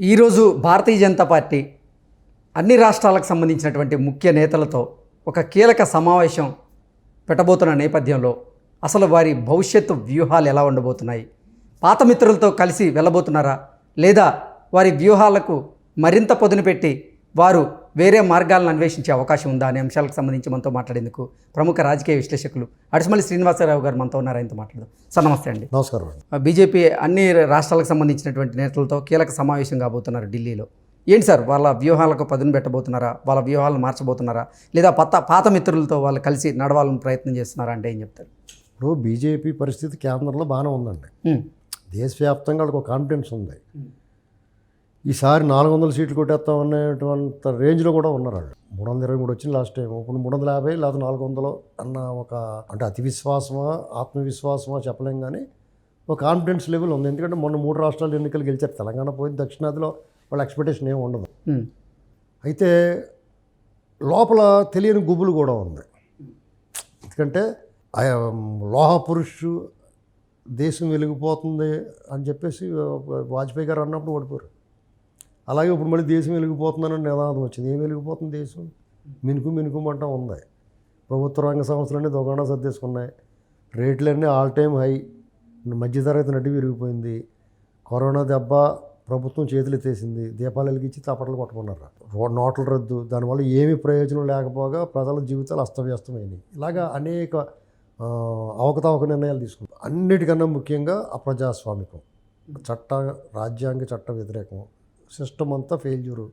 ఈరోజు భారతీయ జనతా పార్టీ అన్ని రాష్ట్రాలకు సంబంధించినటువంటి ముఖ్య నేతలతో ఒక కీలక సమావేశం పెట్టబోతున్న నేపథ్యంలో అసలు వారి భవిష్యత్తు వ్యూహాలు ఎలా ఉండబోతున్నాయి, పాత మిత్రులతో కలిసి వెళ్ళబోతున్నారా లేదా వారి వ్యూహాలకు మరింత పదును పెట్టి వారు వేరే మార్గాలను అన్వేషించే అవకాశం ఉందా అనే అంశాలకు సంబంధించి మనతో మాట్లాడేందుకు ప్రముఖ రాజకీయ విశ్లేషకులు అడిసిమల్లి శ్రీనివాసరావు గారు మనతో ఉన్నారు. ఆయనతో మాట్లాడదాం. సార్ నమస్తే అండి. నమస్కారం. బీజేపీ అన్ని రాష్ట్రాలకు సంబంధించినటువంటి నేతలతో కీలక సమావేశం కాబోతున్నారు ఢిల్లీలో. ఏంటి సార్ వాళ్ళ వ్యూహాలకు పదును పెట్టబోతున్నారా, వాళ్ళ వ్యూహాలను మార్చబోతున్నారా లేదా పాత మిత్రులతో వాళ్ళు కలిసి నడవాలని ప్రయత్నం చేస్తున్నారా అంటే ఏం చెప్తారు? ఇప్పుడు బీజేపీ పరిస్థితి కేంద్రంలో బాగానే ఉందండి. దేశవ్యాప్తంగా వాళ్ళకి ఒక కాన్ఫిడెన్స్ ఉంది. ఈసారి 400 సీట్లు కొట్టేస్తాం అనేటువంటి రేంజ్లో కూడా ఉన్నారు వాళ్ళు. 323 వచ్చింది లాస్ట్ టైం, ఇప్పుడు 350 లేదా 400 అన్న ఒక అంటే అతి విశ్వాసమా ఆత్మవిశ్వాసమా చెప్పలేం, కానీ ఒక కాన్ఫిడెన్స్ లెవెల్ ఉంది. ఎందుకంటే మొన్న 3 రాష్ట్రాలు ఎన్నికలు గెలిచారు. తెలంగాణ పోయింది, దక్షిణాదిలో వాళ్ళ ఎక్స్పెక్టేషన్ ఏమి ఉండదు. అయితే లోపల తెలియని గుబులు కూడా ఉంది. ఎందుకంటే లోహ పురుషు దేశం వెలిగిపోతుంది అని చెప్పేసి వాజ్పేయి గారు అన్నప్పుడు ఓడిపోయారు. అలాగే ఇప్పుడు మళ్ళీ దేశం వెలిగిపోతుందని నినాదం వచ్చింది. ఏం వెలిగిపోతుంది? దేశం మినుకుమంటా ఉంది. ప్రభుత్వ రంగ సంస్థలన్నీ దొంగ సర్దేసుకున్నాయి. రేట్లన్నీ ఆల్ టైమ్ హై. మధ్యతరగతి నడ్డి విరిగిపోయింది. కరోనా దెబ్బ ప్రభుత్వం చేతులు ఎత్తేసింది. దీపాలు వెలిగించి తప్పట్లు కొట్టుకున్నారు. నోట్ల రద్దు, దానివల్ల ఏమీ ప్రయోజనం లేకపోగా ప్రజల జీవితాలు అస్తవ్యస్తమైనవి. ఇలాగా అనేక అవకతవక నిర్ణయాలు తీసుకుంటారు. అన్నిటికన్నా ముఖ్యంగా అప్రజాస్వామికం, రాజ్యాంగ చట్ట వ్యతిరేకం, సిస్టమ్ అంతా ఫెయిల్యూరు,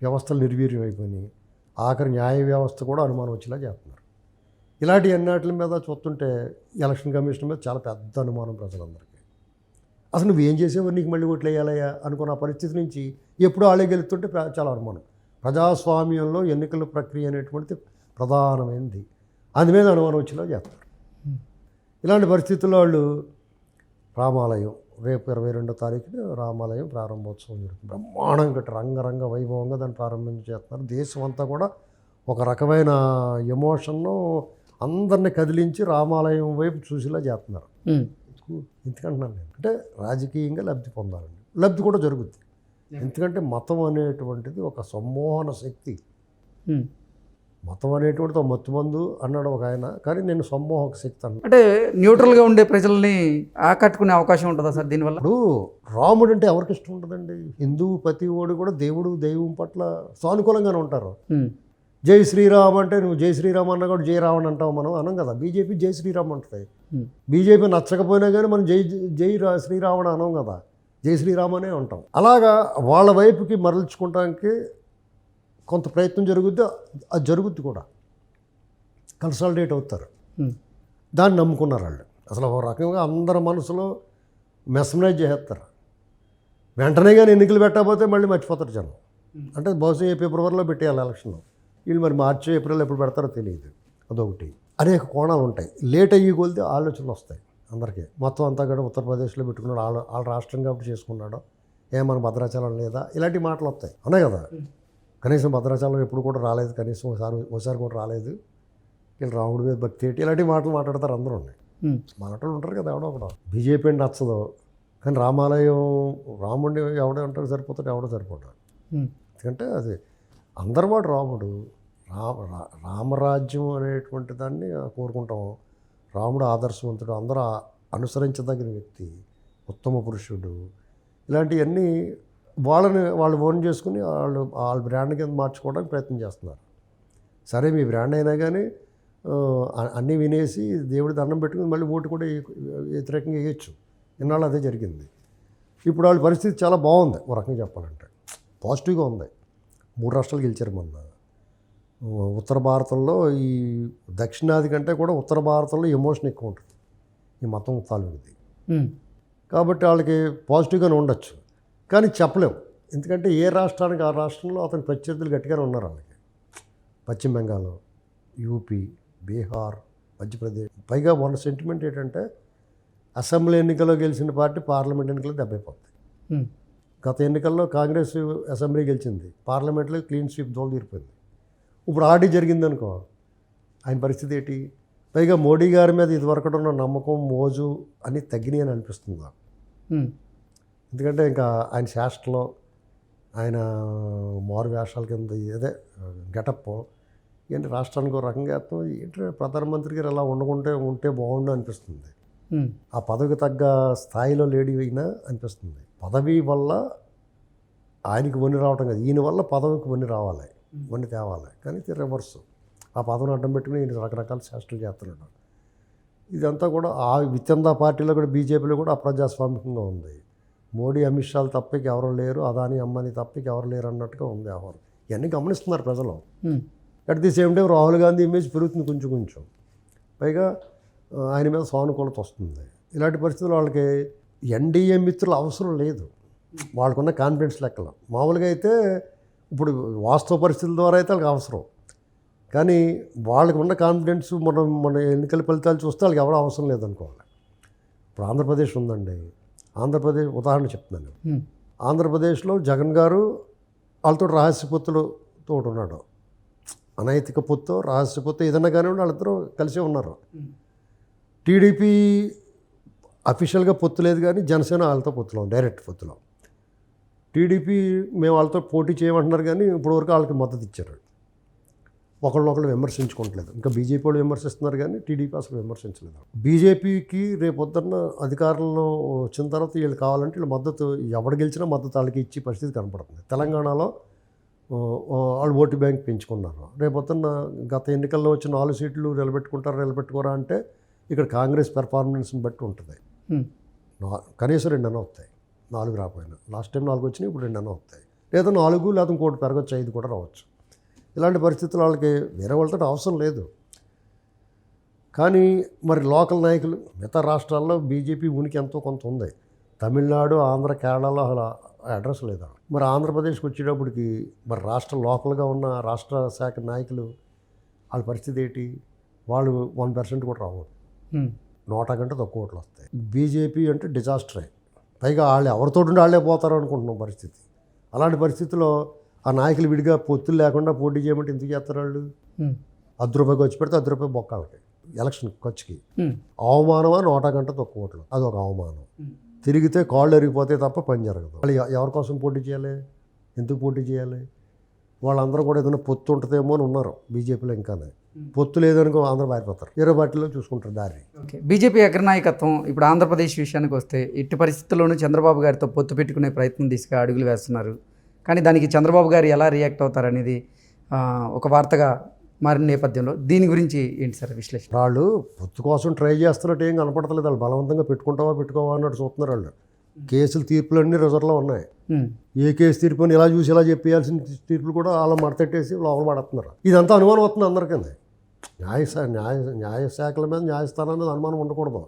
వ్యవస్థలు నిర్వీర్యం అయిపోయినాయి. ఆఖరి న్యాయ వ్యవస్థ కూడా అనుమానం వచ్చేలా చేస్తున్నారు. ఇలాంటి అన్నిటి మీద చూస్తుంటే ఎలక్షన్ కమిషన్ మీద చాలా పెద్ద అనుమానం ప్రజలందరికీ. అసలు నువ్వేం చేసేవో నీకు మళ్ళీ ఓట్లు వేయాలయ్యా అనుకున్న పరిస్థితి నుంచి ఎప్పుడు ఆలే గెలుస్తుంటే చాలా అనుమానం. ప్రజాస్వామ్యంలో ఎన్నికల ప్రక్రియ అనేటువంటిది ప్రధానమైనది. అందు మీద అనుమానం వచ్చేలా చేస్తారు. ఇలాంటి పరిస్థితుల్లో వాళ్ళు రామాలయం రేపు 22వ తారీఖున రామాలయం ప్రారంభోత్సవం జరుగుతుంది. బ్రహ్మాండంగా రంగరంగ వైభవంగా దాన్ని ప్రారంభించేస్తున్నారు. దేశం అంతా కూడా ఒక రకమైన ఎమోషన్ను అందరిని కదిలించి రామాలయం వైపు చూసేలా చేస్తున్నారు. ఎందుకంటున్నాను నేను అంటే రాజకీయంగా లబ్ధి పొందాలండి. లబ్ధి కూడా జరుగుద్ది. ఎందుకంటే మతం అనేటువంటిది ఒక సమ్మోహన శక్తి. మతం అనేటువంటిది ఒక మత్తుమందు అన్నాడు ఒక ఆయన, కానీ నేను సమ్మోహక శక్తి అన్నాను. అంటే న్యూట్రల్గా ఉండే ప్రజల్ని ఆకట్టుకునే అవకాశం ఉంటుందా సార్ దీనివల్ల? ఇప్పుడు రాముడు అంటే ఎవరికి ఇష్టం ఉంటుందండి? హిందువు ప్రతి ఓడు కూడా దైవం పట్ల సానుకూలంగానే ఉంటారు. జై శ్రీరామ్ అంటే నువ్వు జై శ్రీరామ్ అన్నా కూడా జై రావణ్ అంటావు. మనం అనం కదా. బీజేపీ జై శ్రీరామ్ అంటుంది. బీజేపీ నచ్చకపోయినా కానీ మనం జై శ్రీరావణ అనం కదా, జై శ్రీరామ్ అనే ఉంటాం. అలాగా వాళ్ళ వైపుకి మరల్చుకోవడానికి కొంత ప్రయత్నం జరుగుద్ది. అది జరుగుద్ది కూడా. కన్సాలిడేట్ అవుతారు. దాన్ని నమ్ముకున్నారు వాళ్ళు. అసలు ఒక రకంగా అందరి మనసులో మెస్మరైజ్ చేస్తారు. వెంటనే కానీ ఎన్నికలు పెట్టకపోతే మళ్ళీ మర్చిపోతారు జనం. అంటే బహుశా ఫిబ్రవరిలో పెట్టేయాలి ఎలక్షన్. వీళ్ళు మరి మార్చి ఏప్రిల్ ఎప్పుడు పెడతారో తెలియదు. అదొకటి. అనేక కోణాలు ఉంటాయి. లేట్ అయ్యి కొలితే ఆలోచనలు వస్తాయి అందరికీ. మొత్తం అంతా కూడా ఉత్తరప్రదేశ్లో పెట్టుకున్నాడు, వాళ్ళ రాష్ట్రం కాబట్టి చేసుకున్నాడు, మన భద్రాచలం లేదా, ఇలాంటి మాటలు వస్తాయి. అనే కదా. కనీసం భద్రాచలం ఎప్పుడు కూడా రాలేదు, కనీసం ఒకసారి కూడా రాలేదు, వీళ్ళు రాముడి మీద భక్తి ఏంటి, ఇలాంటి మాటలు మాట్లాడతారు అందరూ. మాటలు ఉంటారు కదా. ఎవడో ఒకడు బీజేపీ అంటే నచ్చదు, కానీ రాముడిని ఎవడో ఉంటాడు సరిపోతాడు, ఎవడో సరిపోతాడు. ఎందుకంటే అది అందరి వాడు రాముడు. రామరాజ్యం అనేటువంటి దాన్ని కోరుకుంటాం. రాముడు ఆదర్శవంతుడు, అందరూ అనుసరించదగిన వ్యక్తి, ఉత్తమ పురుషుడు. ఇలాంటివన్నీ వాళ్ళు ఓన్ చేసుకుని వాళ్ళ బ్రాండ్ కింద మార్చుకోవడానికి ప్రయత్నం చేస్తున్నారు. సరే మీ బ్రాండ్ అయినా కానీ అన్నీ వినేసి దేవుడి దండం పెట్టుకుని మళ్ళీ ఓటు కూడా వ్యతిరేకంగా వేయచ్చు. ఇన్నాళ్ళు అదే జరిగింది. ఇప్పుడు వాళ్ళ పరిస్థితి చాలా బాగుంది. ఒక రకంగా చెప్పాలంటే పాజిటివ్గా ఉంది. 3 రాష్ట్రాలు గెలిచారు మొన్న. ఉత్తర భారతంలో ఈ దక్షిణాది కంటే కూడా ఉత్తర భారతంలో ఎమోషన్ ఎక్కువ ఉంటుంది ఈ మతం తాలూకుది. కాబట్టి వాళ్ళకి పాజిటివ్గానే ఉండొచ్చు, కానీ చెప్పలేము. ఎందుకంటే ఏ రాష్ట్రానికి ఆ రాష్ట్రంలో అతని ప్రత్యర్థులు గట్టిగానే ఉన్నారు వాళ్ళకి. పశ్చిమ బెంగాల్, యూపీ, బీహార్, మధ్యప్రదేశ్. పైగా మన సెంటిమెంట్ ఏంటంటే అసెంబ్లీ ఎన్నికల్లో గెలిచిన పార్టీ పార్లమెంట్ ఎన్నికల్లో దెబ్బైపోతుంది. గత ఎన్నికల్లో కాంగ్రెస్ అసెంబ్లీ గెలిచింది, పార్లమెంట్లో క్లీన్ స్వీప్ దోలు తీరిపోయింది. ఇప్పుడు ఆర్డీ జరిగిందనుకో, ఆయన పరిస్థితి ఏంటి? పైగా మోడీ గారి మీద ఇదివరకు ఉన్న నమ్మకం, మోజు అన్నీ తగ్గినాయి అని అనిపిస్తుంది నాకు. ఎందుకంటే ఇంకా ఆయన శాస్త్రలో ఆయన మారు వేషాల కింద ఏదే గెటప్ ఏంటి రాష్ట్రానికి ఒక రకంగా వేస్తాం ఏంటి ప్రధానమంత్రి గారు అలా ఉంటే బాగుండు అనిపిస్తుంది. ఆ పదవికి తగ్గ స్థాయిలో లేడీ అయినా అనిపిస్తుంది. పదవి వల్ల ఆయనకి వన్ని రావటం కాదు, ఈయన వల్ల పదవికి వన్ని రావాలి, వన్ని తేవాలి. కానీ రివర్స్ ఆ పదవిని అడ్డం పెట్టుకుని ఈయన రకరకాల చేష్టలు చేస్తున్నాడు. ఇదంతా కూడా ఆ వితందా పార్టీలో కూడా బీజేపీలో కూడా అప్రజాస్వామికంగా ఉంది. మోడీ అమిత్ షాలు తప్పకి ఎవరు లేరు, అదాని అమ్మాని తప్పకి ఎవరు లేరు అన్నట్టుగా ఉంది వ్యవహారం. ఇవన్నీ గమనిస్తున్నారు ప్రజలు. At the same time Rahul Gandhi image పెరుగుతుంది కొంచెం. పైగా ఆయన మీద సానుకూలత వస్తుంది. ఇలాంటి పరిస్థితుల్లో వాళ్ళకి ఎన్డీఏ మిత్రులు అవసరం లేదు, వాళ్ళకున్న కాన్ఫిడెన్స్ లెక్కలు. మామూలుగా అయితే ఇప్పుడు వాస్తవ పరిస్థితుల ద్వారా అయితే వాళ్ళకి అవసరం, కానీ వాళ్ళకి ఉన్న కాన్ఫిడెన్స్ మన ఎన్నికల ఫలితాలు చూస్తే వాళ్ళకి ఎవరో అవసరం లేదనుకోవాలి. ఇప్పుడు ఆంధ్రప్రదేశ్ ఉందండి, ఆంధ్రప్రదేశ్ ఉదాహరణ చెప్తున్నాను. ఆంధ్రప్రదేశ్లో జగన్ గారు వాళ్ళతో రహస్య పొత్తులతో ఉన్నాడు. అనైతిక పొత్తు రహస్య పొత్తు ఏదన్నా కానివ్వండి వాళ్ళిద్దరూ కలిసే ఉన్నారు. టీడీపీ అఫీషియల్గా పొత్తు లేదు, కానీ జనసేన వాళ్ళతో పొత్తులో డైరెక్ట్ పొత్తులో. టీడీపీ మేము వాళ్ళతో పోటీ చేయమంటున్నారు, కానీ ఇప్పటివరకు వాళ్ళకి మద్దతు ఇచ్చారు. ఒకళ్ళు విమర్శించుకోవట్లేదు. ఇంకా బీజేపీ వాళ్ళు విమర్శిస్తున్నారు, కానీ టీడీపీ అసలు విమర్శించలేదు. బీజేపీకి రేపొద్దున్న అధికారంలో వచ్చిన తర్వాత వీళ్ళు కావాలంటే వీళ్ళు మద్దతు ఎవరు గెలిచినా మద్దతు వాళ్ళకి ఇచ్చే పరిస్థితి కనపడుతుంది. తెలంగాణలో వాళ్ళు ఓటు బ్యాంక్ పెంచుకున్నారు. రేపొద్దున్న గత ఎన్నికల్లో వచ్చిన 4 సీట్లు నిలబెట్టుకోరా అంటే ఇక్కడ కాంగ్రెస్ పెర్ఫార్మెన్స్ని బట్టి ఉంటుంది. కనీసం 2 అన్న వస్తాయి, 4 రాకపోయినా. లాస్ట్ టైం 4 వచ్చినాయి, ఇప్పుడు 2 అన్న వస్తాయి. లేదా 4 లేదా ఇంకోటి పెరగచ్చు, 5 కూడా రావచ్చు. ఇలాంటి పరిస్థితులు వాళ్ళకి వేరే వాళ్ళతో అవసరం లేదు. కానీ మరి లోకల్ నాయకులు మిగతా రాష్ట్రాల్లో బీజేపీ ఉనికి ఎంతో కొంత ఉంది. తమిళనాడు, ఆంధ్ర, కేరళలో అలా అడ్రస్ లేదా. మరి ఆంధ్రప్రదేశ్కి వచ్చేటప్పటికి మరి లోకల్గా ఉన్న రాష్ట్ర శాఖ నాయకులు వాళ్ళ పరిస్థితి ఏంటి? వాళ్ళు 1% కూడా రావు, 100 కంటే తక్కువ ఓట్లు వస్తాయి. బీజేపీ అంటే డిజాస్టరే. పైగా వాళ్ళు ఎవరితో వాళ్ళే పోతారు అనుకుంటున్నాం పరిస్థితి. అలాంటి పరిస్థితుల్లో ఆ నాయకులు విడిగా పొత్తులు లేకుండా పోటీ చేయమంటే ఎందుకు చేస్తారు వాళ్ళు? ₹10 ఖర్చు పెడితే ₹10 బొక్కాలకి ఎలక్షన్ ఖర్చుకి. అవమానమా 100 కంటే తక్కువ ఓట్లు, అదొక అవమానం. తిరిగితే కాళ్ళు ఎరిగిపోతే తప్ప పని జరగదు. వాళ్ళు ఎవరి కోసం పోటీ చేయాలి? ఎందుకు పోటీ చేయాలి? వాళ్ళందరూ కూడా ఏదైనా పొత్తు ఉంటుందేమో అని ఉన్నారు బీజేపీలో. ఇంకానే పొత్తు లేదనుకో అందరూ పారిపోతారు, వేరే పార్టీలో చూసుకుంటారు దారి. ఓకే, బీజేపీ అగ్రనాయకత్వం ఇప్పుడు ఆంధ్రప్రదేశ్ విషయానికి వస్తే ఎట్టి పరిస్థితుల్లోనూ చంద్రబాబు గారితో పొత్తు పెట్టుకునే ప్రయత్నం దిశగా అడుగులు వేస్తున్నారు. కానీ దానికి చంద్రబాబు గారు ఎలా రియాక్ట్ అవుతారనేది ఒక వార్తగా మారిన నేపథ్యంలో దీని గురించి ఏంటి సార్ విశ్లేషణ? వాళ్ళు పొత్తు కోసం ట్రై చేస్తున్నట్టు ఏం కనపడతలేదు. వాళ్ళు బలవంతంగా పెట్టుకోవా అన్నట్టు చూస్తున్నారు. వాళ్ళు కేసులు తీర్పులన్నీ రిజర్వ్లో ఉన్నాయి. ఏ కేసు తీర్పుని ఇలా చూసి ఇలా చెప్పేయాల్సిన తీర్పులు కూడా అలా మడతెట్టేసి లోపల పడుతున్నారు. ఇదంతా అనుమానం వస్తుంది అందరికీ. న్యాయశాఖల మీద, న్యాయస్థానం మీద అనుమానం ఉండకూడదు.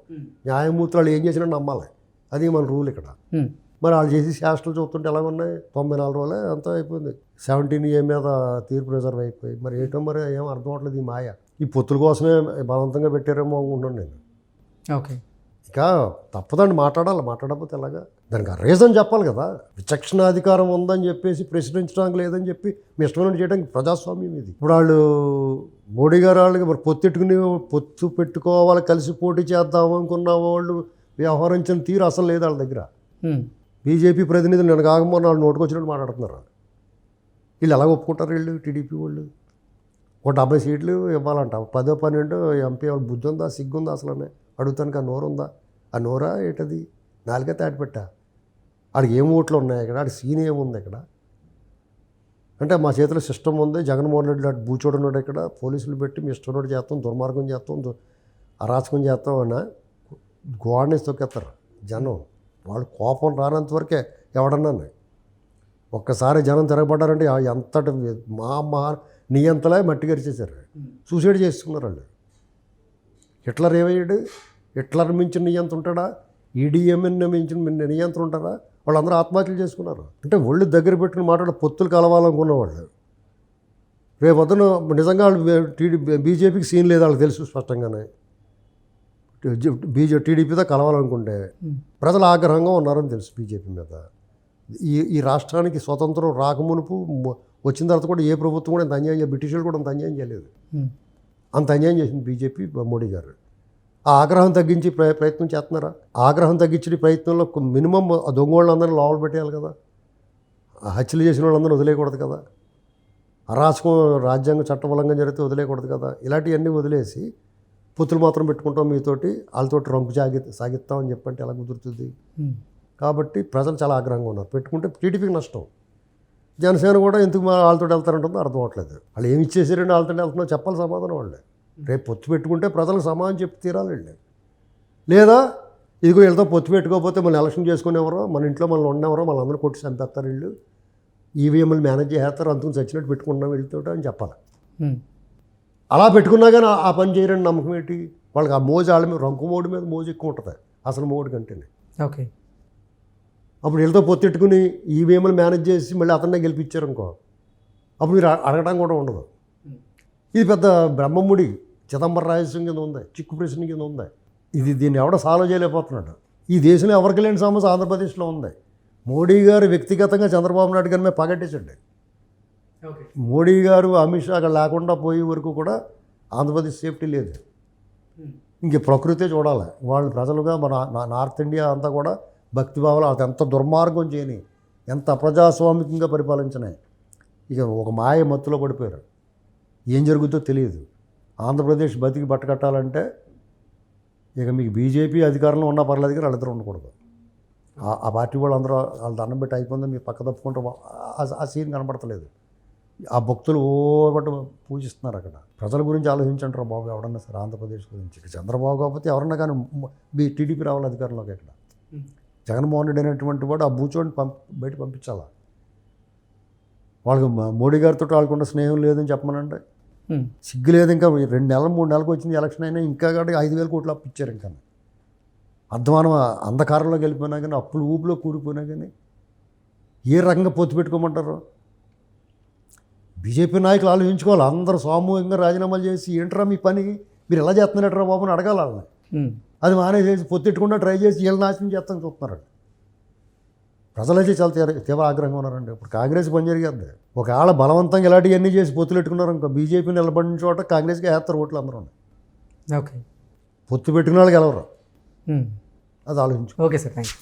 న్యాయమూర్తులు వాళ్ళు ఏం చేసినా నమ్మాలి, అది మన రూల్ ఇక్కడ. మరి వాళ్ళు చేసి శాస్త్రాలు చూస్తుంటే ఎలా ఉన్నాయి? 94 రోజులే అంతా అయిపోయింది. 17A మీద తీర్పు రిజర్వ్ అయిపోయి మరి ఏటో మరి ఏం అర్థం అవట్లేదు. ఈ మాయ ఈ పొత్తుల కోసమే బలవంతంగా పెట్టారేమో అనుకుంటున్నాను నేను. ఓకే, ఇక తప్పదండి, మాట్లాడకపోతే ఎలాగా? దానికి రీజన్ చెప్పాలి కదా. విచక్షణాధికారం ఉందని చెప్పేసి ప్రశ్నించడానికి లేదని చెప్పి మీ ఇష్టమైన చేయడానికి ప్రజాస్వామ్యం ఇది. ఇప్పుడు వాళ్ళు మోడీ గారు వాళ్ళకి మరి పొత్తు పెట్టుకోవాలి, కలిసి పోటీ చేద్దాం అనుకున్న వాళ్ళు వ్యవహరించిన తీరు అసలు లేదు వాళ్ళ దగ్గర. బీజేపీ ప్రతినిధులు నేను కాకపోతే వాళ్ళు నోటుకొచ్చినట్టు మాట్లాడుతున్నారు. వీళ్ళు ఎలా ఒప్పుకుంటారు? వీళ్ళు టీడీపీ వాళ్ళు 70 సీట్లు ఇవ్వాలంట. 10-12 ఎంపీ వాళ్ళు బుద్ధి ఉందా, సిగ్గుందా అసలు అడుగుతానికి? ఆ నోరు ఉందా? ఆ నోరా ఏంటది? నాలుగే తాటిపెట్టా. ఆడికి ఏం ఓట్లు ఉన్నాయి ఇక్కడ? ఆడి సీన్ ఏముంది ఇక్కడ? అంటే మా చేతిలో సిస్టమ్ ఉంది, జగన్మోహన్ రెడ్డి అటు బూచోడున్నాడు ఇక్కడ, పోలీసులు పెట్టి మీ ఇష్టం చేస్తాం, దుర్మార్గం చేస్తాం, అరాచకం చేస్తాం అన్న గోడని తొక్కేస్తారు జనం. వాళ్ళు కోపం రానంత వరకే ఎవడన్నాను. ఒక్కసారి జనం తిరగబడ్డారంటే ఎంతటి మా నియంతలే మట్టి గరిచేశారు, సూసైడ్ చేసుకున్నారు వాళ్ళు. హిట్లర్ ఏమయ్యాడు? హిట్లర్ మించిన నియంత్రణ ఉంటాడా? ఈడీఎంఎన్ మించిన నియంత్రణ ఉంటారా? వాళ్ళందరూ ఆత్మహత్యలు చేసుకున్నారు. అంటే ఒళ్ళు దగ్గర పెట్టుకుని మాట్లాడే పొత్తులు కలవాలనుకున్న వాళ్ళు రేపు వద్దున నిజంగా వాళ్ళు బీజేపీకి సీన్ లేదు వాళ్ళకి తెలుసు స్పష్టంగానే. టీడీపీతో కలవాలనుకుంటే ప్రజలు ఆగ్రహంగా ఉన్నారని తెలుసు బీజేపీ మీద. ఈ రాష్ట్రానికి స్వతంత్రం రాకమునుపు వచ్చిన తర్వాత కూడా ఏ ప్రభుత్వం కూడా ఇంత అన్యాయం, బ్రిటిష్ వాళ్ళు కూడా అంత అన్యాయం చేయలేదు. అంత అన్యాయం చేసింది బీజేపీ, మోడీ గారు. ఆ ఆగ్రహం తగ్గించి ప్రయత్నం చేస్తున్నారా? ఆగ్రహం తగ్గించే ప్రయత్నంలో మినిమం దొంగోళ్ళందరినీ లోపల పెట్టేయాలి కదా. ఆ హత్యలు చేసిన వాళ్ళందరూ వదిలేయకూడదు కదా, అరాచకం రాజ్యాంగ చట్టబలంగా జరిగితే వదిలేయకూడదు కదా. ఇలాంటివన్నీ వదిలేసి పొత్తులు మాత్రం పెట్టుకుంటాం మీతోటి, వాళ్ళతోటి రంకు సాగిస్తామని చెప్పంటే ఎలా కుదురుతుంది. కాబట్టి ప్రజలు చాలా ఆగ్రహంగా ఉన్నారు. పెట్టుకుంటే టీడీపీకి నష్టం. జనసేన కూడా ఎందుకు వాళ్ళతో వెళ్తారంటుందో అర్థం అవ్వట్లేదు. వాళ్ళు ఏమి ఇచ్చేసారండి వాళ్ళతో వెళ్తున్నారో చెప్పాలి సమాధానం వాళ్ళే. రేపు పొత్తు పెట్టుకుంటే ప్రజలకు సమాధానం చెప్పి తీరాలండి. లేదా ఇదిగో వీళ్ళతో పొత్తు పెట్టుకోకపోతే మనం ఎలక్షన్ చేసుకునేవరో, మన ఇంట్లో మనం ఉండేవరో, మన అందరూ కొట్టి చంపేస్తారు, వీళ్ళు ఈవీఎంలు మేనేజ్ చేస్తారు, అందుకు చచ్చినట్టు పెట్టుకుంటున్నాం వీళ్ళతో అని చెప్పాలి. అలా పెట్టుకున్నా కానీ ఆ పని చేయరని నమ్మకం ఏంటి వాళ్ళకి? ఆ మోజు వాళ్ళ మీద, రంకు మోడి మీద మోజు ఎక్కువ ఉంటుంది అసలు మోడి కంటేనే. ఓకే. అప్పుడు వీళ్ళతో పొత్తెట్టుకుని ఈవీఎంలు మేనేజ్ చేసి మళ్ళీ అతన్నే గెలిపించారు అనుకో, అప్పుడు మీరు అడగడం కూడా ఉండదు. ఇది పెద్ద బ్రహ్మముడి చిదంబర రహస్యం కింద ఉంది, చిక్కు ప్రశ్న కింద ఉంది. దీన్ని ఎవడో సాల్వ్ చేయలేకపోతున్నాడు. ఈ దేశంలో ఎవరికి లేని సమస్య ఆంధ్రప్రదేశ్లో ఉంది. మోడీ గారు వ్యక్తిగతంగా చంద్రబాబు నాయుడు గారి మీద పగట్టేసండి. మోడీ గారు అమిత్ షా అక్కడ లేకుండా పోయే వరకు కూడా ఆంధ్రప్రదేశ్ సేఫ్టీ లేదు. ఇంక ప్రకృతే చూడాలి. వాళ్ళు ప్రజలుగా మన నార్త్ ఇండియా అంతా కూడా భక్తిభావాలు అది ఎంత దుర్మార్గం చేయని, ఎంత అప్రజాస్వామికంగా పరిపాలించినాయి. ఇక ఒక మాయ మత్తులో పడిపోయారు. ఏం జరుగుతుందో తెలియదు. ఆంధ్రప్రదేశ్ బతికి బట్టకట్టాలంటే ఇక మీకు బీజేపీ అధికారంలో ఉన్నా పర్లేదు కానీ వాళ్ళిద్దరూ ఉండకూడదు. ఆ పార్టీ వాళ్ళు అందరూ వాళ్ళ దండం పెట్టి అయిపోయిందో మీరు పక్క తప్పుకుంటూ ఆ సీన్ కనపడతలేదు. ఆ భక్తులు ఓబట్టి పూజిస్తున్నారు అక్కడ. ప్రజల గురించి ఆలోచించంటారు బాబు ఎవరన్నా సరే ఆంధ్రప్రదేశ్ గురించి. ఇక చంద్రబాబు కాకపోతే ఎవరన్నా కానీ టీడీపీ రావాలి అధికారంలోకి. ఇక్కడ జగన్మోహన్ రెడ్డి అనేటువంటి వాడు ఆ బూచోడిని బయట పంపించాలా. వాళ్ళకి మోడీ గారితో వాళ్ళకున్న స్నేహం లేదని చెప్పమనండి. సిగ్గు లేదు. ఇంకా 2 నెలలు 3 నెలలకు వచ్చింది ఎలక్షన్ అయినా ఇంకా కాబట్టి 5,000 కోట్లు అప్పు ఇచ్చారు. ఇంకా అధ్వానం అంధకారంలోకి వెళ్ళిపోయినా కానీ, అప్పులు ఊపిలో కూలిపోయినా కానీ ఏ రకంగా పొత్తు పెట్టుకోమంటారు? బీజేపీ నాయకులు ఆలోచించుకోవాలి. అందరూ సామూహికంగా రాజీనామాలు చేసి ఏంట్రా మీ పని, మీరు ఎలా చేస్తున్నారట్రా బాబు అని అడగాలి వాళ్ళని. అది మానేసేసి పొత్తెట్టుకుండా ట్రై చేసి వీళ్ళు నాశనం చేస్తాను చూస్తున్నారు. ప్రజలైతే చాలా తీవ్ర ఆగ్రహంగా ఉన్నారండి. ఇప్పుడు కాంగ్రెస్ పని జరిగేది. ఒకవేళ బలవంతంగా ఇలాంటివన్నీ చేసి పొత్తులు పెట్టుకున్నారు ఇంకా బీజేపీ నిలబడిన చోట కాంగ్రెస్కి వేస్తారు ఓట్లు అందరూ. ఓకే. పొత్తు పెట్టుకున్న వాళ్ళకి గెలవరు. అది ఆలోచించు. Okay sir, thank you.